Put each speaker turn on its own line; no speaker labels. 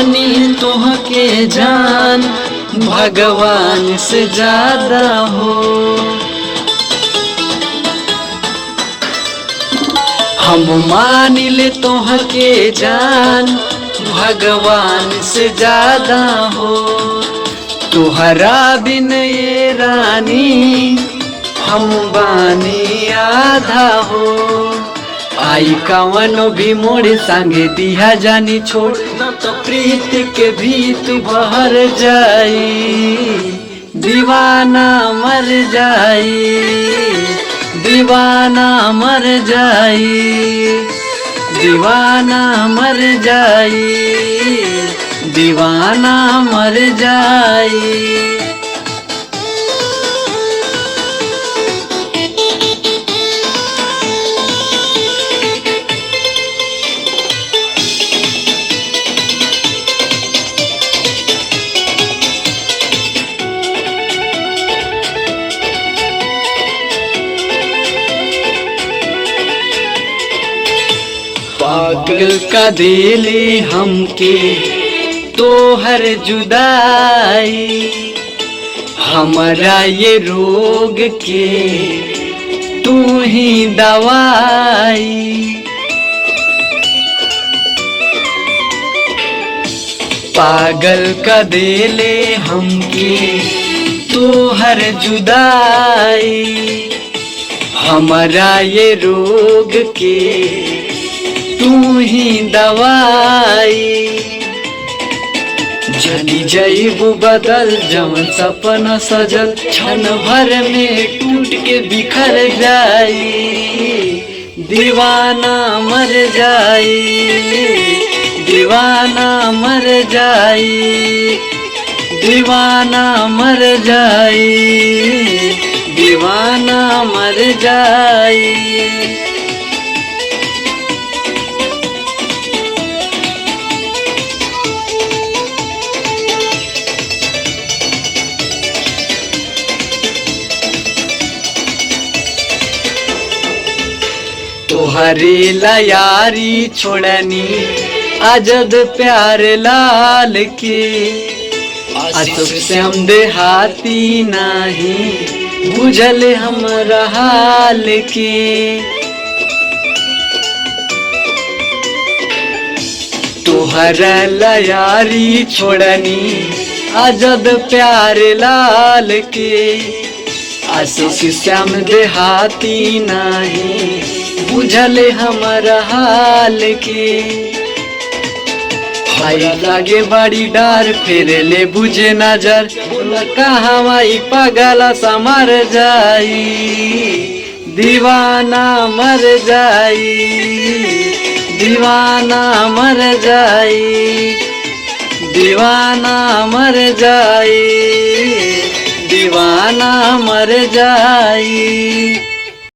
मानी तोहके जान भगवान से ज्यादा हो। हम मानिले तोहके जान भगवान से ज्यादा हो। तुहरा बिन ये रानी हम बानी आधा हो। आई कवनो भी मोड़ संगे दिया जानी छोड़, न तो प्रीत के भीत बहर जाई। दीवाना मर जाई, दीवाना मर जाई, दीवाना मर जाई, दीवाना मर जाई। पागल का दिली हमके तोहर जुदाई। हमारा ये रोग के तू ही दवाई। पागल का दिले हमके तोहर जुदाई। हमारा ये रोग के तू ही दवाई। जली जईबू बदल जवन सपना सजल, क्षण भर में टूट के बिखर जाई। दीवाना मर जाई, दीवाना मर जाई, दीवाना मर जाई, दीवाना मर जाई। तोहरे लायारी छोड़नी आजद प्यार लाल के। अशोक से हम देहाती नहीं बुझल हमरा हाल के। तोहरा लायारी छोड़नी आजद प्यार लाल के। अशोक श्याम देहाती नहीं बुझल हमारा हाल के। भाई लागे बड़ी डार फिर ले बुझे नजर, कहाँ पागला सा मर जाई। दीवाना मर जाई, दीवाना मर जाई, दीवाना मर जाई, दीवाना मर जाई।